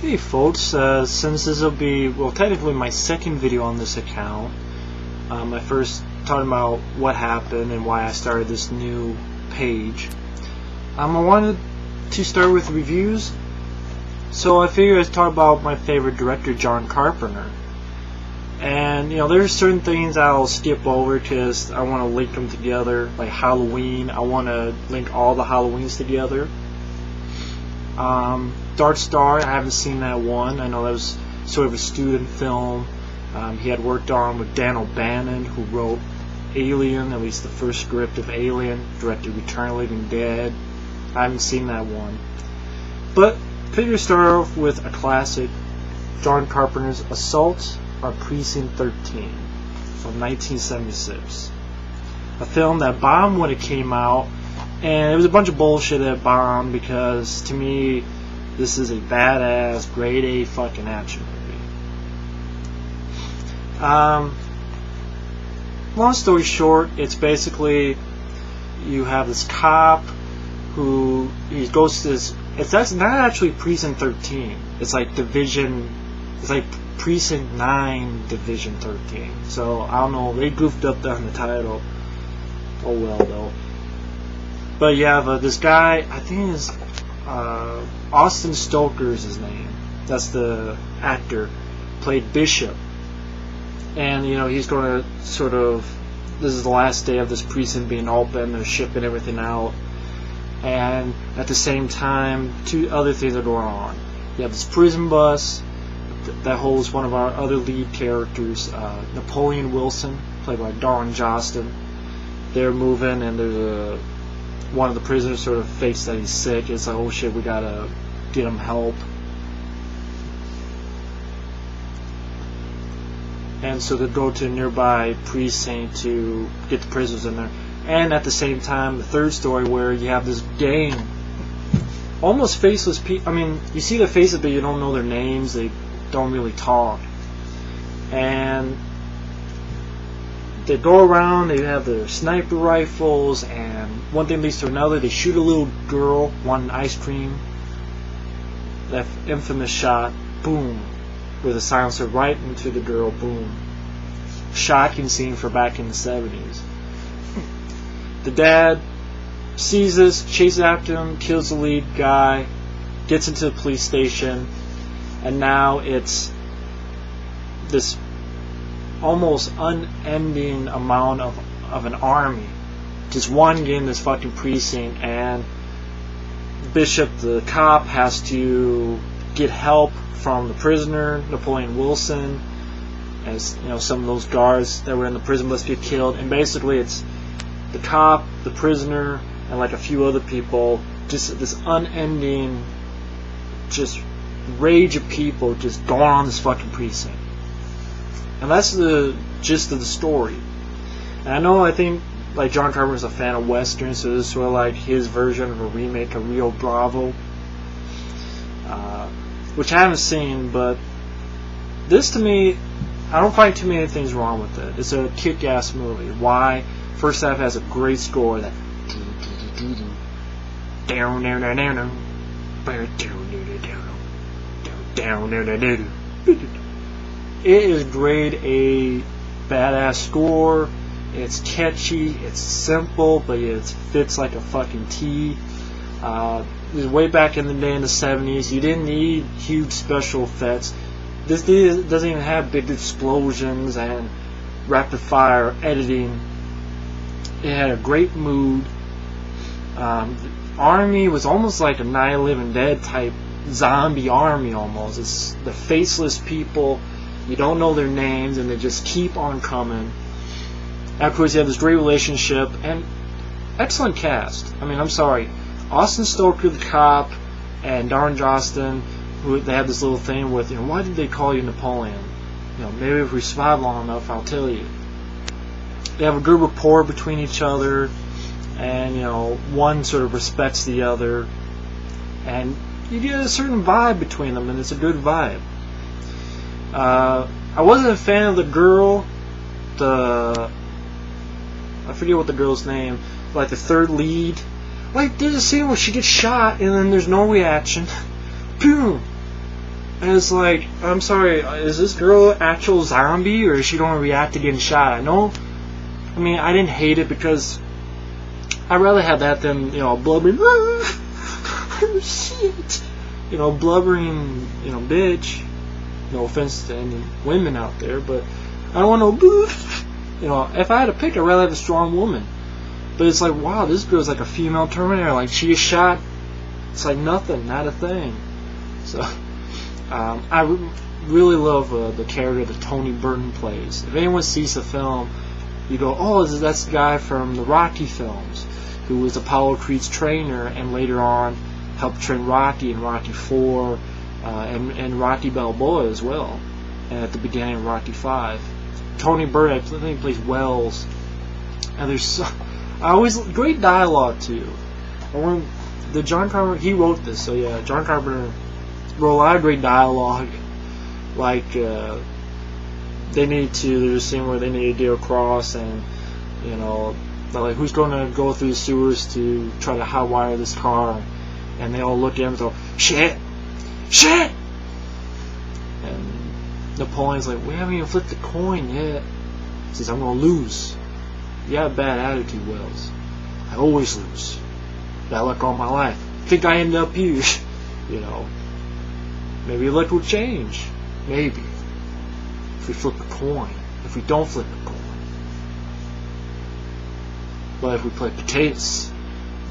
Hey folks, since this will be, well, technically my second video on this account, I first talked about what happened and why I started this new page. I wanted to start with reviews, so I figured I'd talk about my favorite director, John Carpenter. And, you know, there's certain things I'll skip over because I want to link them together, like Halloween. I want to link all the Halloweens together. Dark Star, I haven't seen that one. I know that was sort of a student film. He had worked on with Dan O'Bannon, who wrote Alien, at least the first script of Alien, directed Return of the Living Dead. I haven't seen that one. But figure start off with a classic, John Carpenter's Assault on Precinct 13 from 1976. A film that bombed when it came out, and it was a bunch of bullshit that bombed because, to me, this is a badass, grade A fucking action movie. Long story short, it's basically you have this cop who he goes to this. That's not actually Precinct 13. It's like Division. It's like Precinct 9 Division 13. So I don't know. They goofed up on the title. Oh well, though. But you have this guy. I think it's Austin Stoker is his name. That's the actor. Played Bishop. And, you know, he's going to sort of, this is the last day of this precinct being open, they're shipping everything out, and at the same time, two other things are going on. You have this prison bus that holds one of our other lead characters, Napoleon Wilson, played by Don Jostin. They're moving, and there's one of the prisoners sort of fakes that he's sick. It's like, oh shit, we gotta get him help. And so they go to a nearby precinct to get the prisoners in there. And at the same time, the third story where you have this gang, almost faceless people. I mean, you see their faces, but you don't know their names. They don't really talk. And they go around, they have their sniper rifles, and one thing leads to another. They shoot a little girl, wanting ice cream. That infamous shot, boom, with a silencer right into the girl, boom. Shocking scene for back in the 70s. The dad sees this, chases after him, kills the lead guy, gets into the police station, and now it's this almost unending amount of an army just wandering in this fucking precinct, and Bishop, the cop, has to get help from the prisoner, Napoleon Wilson, as you know, some of those guards that were in the prison must get killed, and basically it's the cop, the prisoner, and like a few other people, just this unending just rage of people just going on this fucking precinct. And that's the gist of the story. And I know, I think, like, John Carpenter's a fan of westerns, so this is sort of like his version of a remake of Rio Bravo, which I haven't seen, but this, to me, I don't find too many things wrong with it. It's a kick-ass movie. Why? First half has a great score that it is grade A badass score. It's catchy, it's simple, but it fits like a fucking T. Way back in the day in the 70s, you didn't need huge special effects. This doesn't even have big explosions and rapid fire editing. It had a great mood. The army was almost like a Night of the Living Dead type zombie army almost. It's the faceless people. You don't know their names, and they just keep on coming. Of course, you have this great relationship and excellent cast. I mean, I'm sorry, Austin Stoker, the cop, and Don Jostin, who they have this little thing with. You know, why did they call you Napoleon? You know, maybe if we survive long enough, I'll tell you. They have a good rapport between each other, and you know, one sort of respects the other, and you get a certain vibe between them, and it's a good vibe. I wasn't a fan of the girl, I forget what the girl's name, like the third lead. Like, there's a scene where she gets shot and then there's no reaction. Boom! And it's like, I'm sorry, is this girl an actual zombie, or is she going to react to getting shot? I mean, I didn't hate it because I'd rather have that than, blubbering, shit, blubbering, bitch. No offense to any women out there, but I don't want no, if I had to pick, I'd rather have a strong woman. But it's like, wow, this girl's like a female Terminator. Like, she is shot. It's like nothing, not a thing. So, I really love the character that Tony Burton plays. If anyone sees the film, you go, oh, that's the guy from the Rocky films, who was Apollo Creed's trainer, and later on helped train Rocky in Rocky IV, and Rocky Balboa as well, and at the beginning of Rocky V. Tony Burton, I think he plays Wells, and there's great dialogue too. The John Carpenter, he wrote this, so yeah, John Carpenter wrote a lot of great dialogue. Like there's a scene where they need to get across, and they're like, who's going to go through the sewers to try to hotwire this car? And they all look at him and go, shit. And Napoleon's like, we haven't even flipped the coin yet. He says, I'm going to lose. You have a bad attitude, Wells. I always lose. Bad luck all my life. I think I ended up here. Maybe luck will change. Maybe. If we flip a coin. If we don't flip a coin. But if we play potatoes.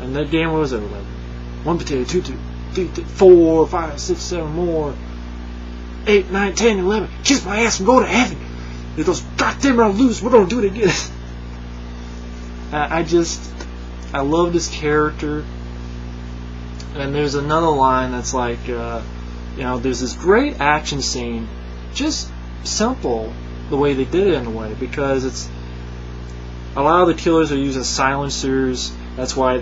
And that game, what was it? Like 1 potato, 2, 3, 4, 5, 6, 7 more. 8, 9, 10, 11. Kiss my ass and go to heaven. It goes, goddamn, I'll lose. We're going to do it again. I love this character. And there's another line that's like, there's this great action scene. Just simple the way they did it in a way. Because it's, a lot of the killers are using silencers. That's why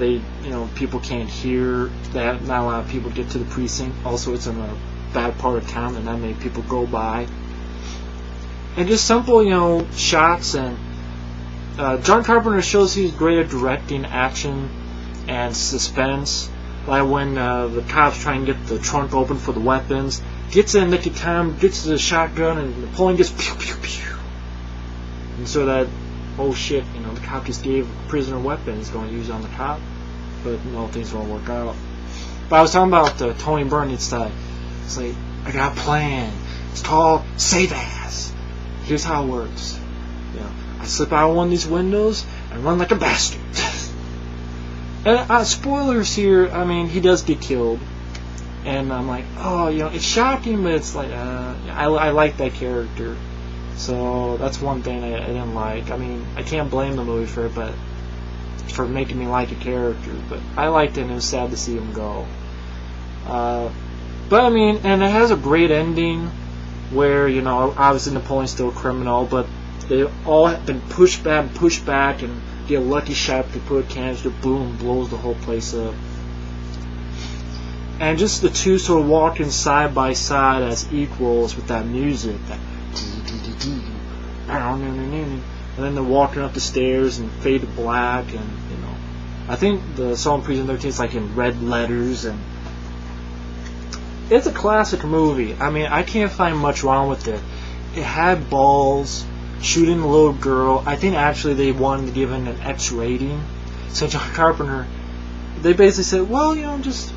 people can't hear. Not a lot of people get to the precinct. Also, it's in a bad part of town and not many people go by. And just simple, shots. And John Carpenter shows he's great at directing action and suspense. Like when the cops try and get the trunk open for the weapons, gets in nick of time, gets the shotgun, and Napoleon gets pew pew pew. And so that, oh shit, the cop just gave a prisoner a weapon, he's going to use it on the cop. But no, things won't work out. But I was talking about Tony Burton. It's like, I got a plan. It's called Save Ass. Here's how it works. I slip out of one of these windows and run like a bastard. And spoilers here. I mean, he does get killed, and I'm like, oh, it's shocking, but it's like, I like that character. So that's one thing I didn't like. I mean, I can't blame the movie for it, but for making me like a character. But I liked it, and it was sad to see him go. But I mean, and it has a great ending where, obviously Napoleon's still a criminal, but they all have been pushed back, and get a lucky shot, they put a canister, boom, blows the whole place up. And just the two sort of walking side by side as equals with that music, and then they're walking up the stairs and fade to black, and I think the song Precinct 13 is like in red letters, and it's a classic movie. I mean, I can't find much wrong with it. It had balls, shooting a little girl. I think actually they wanted to give it an X rating. So John Carpenter, they basically said, well, just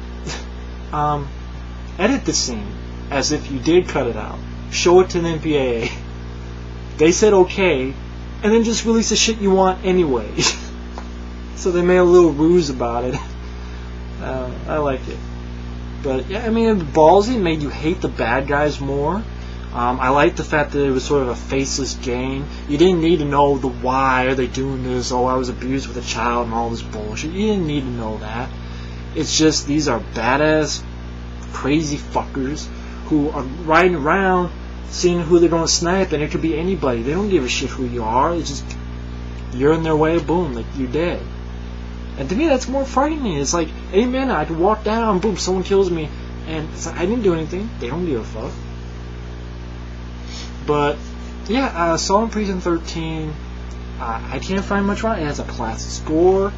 edit the scene as if you did cut it out. Show it to the MPAA. They said okay, and then just release the shit you want anyway. So they made a little ruse about it. I like it. But yeah, I mean, ballsy, made you hate the bad guys more. I like the fact that it was sort of a faceless game. You didn't need to know the why are they doing this. Oh, I was abused with a child and all this bullshit. You didn't need to know that. It's just these are badass, crazy fuckers who are riding around seeing who they're going to snipe, and it could be anybody. They don't give a shit who you are. It's just you're in their way, boom, like you're dead. And to me, that's more frightening. It's like any minute I could walk down, boom, someone kills me, and it's like I didn't do anything. They don't give a fuck. But yeah, Saw in Precinct 13. I can't find much wrong. It has a classic score.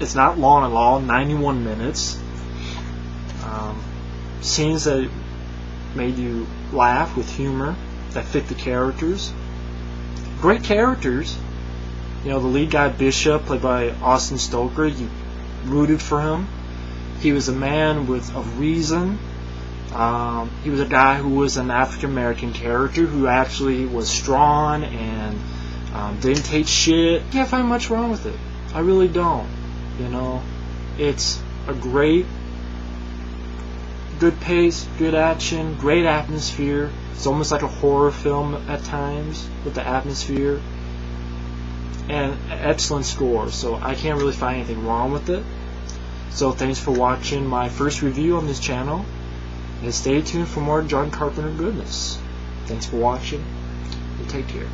It's not long at all, 91 minutes. scenes that made you laugh with humor, that fit the characters. Great characters. You know, the lead guy, Bishop, played by Austin Stoker, you rooted for him. He was a man with a reason. He was a guy who was an African American character who actually was strong and didn't take shit. I can't find much wrong with it. I really don't. You know, it's a great, good pace, good action, great atmosphere. It's almost like a horror film at times with the atmosphere, and an excellent score. So I can't really find anything wrong with it. So thanks for watching my first review on this channel, and stay tuned for more John Carpenter goodness. Thanks for watching, and take care.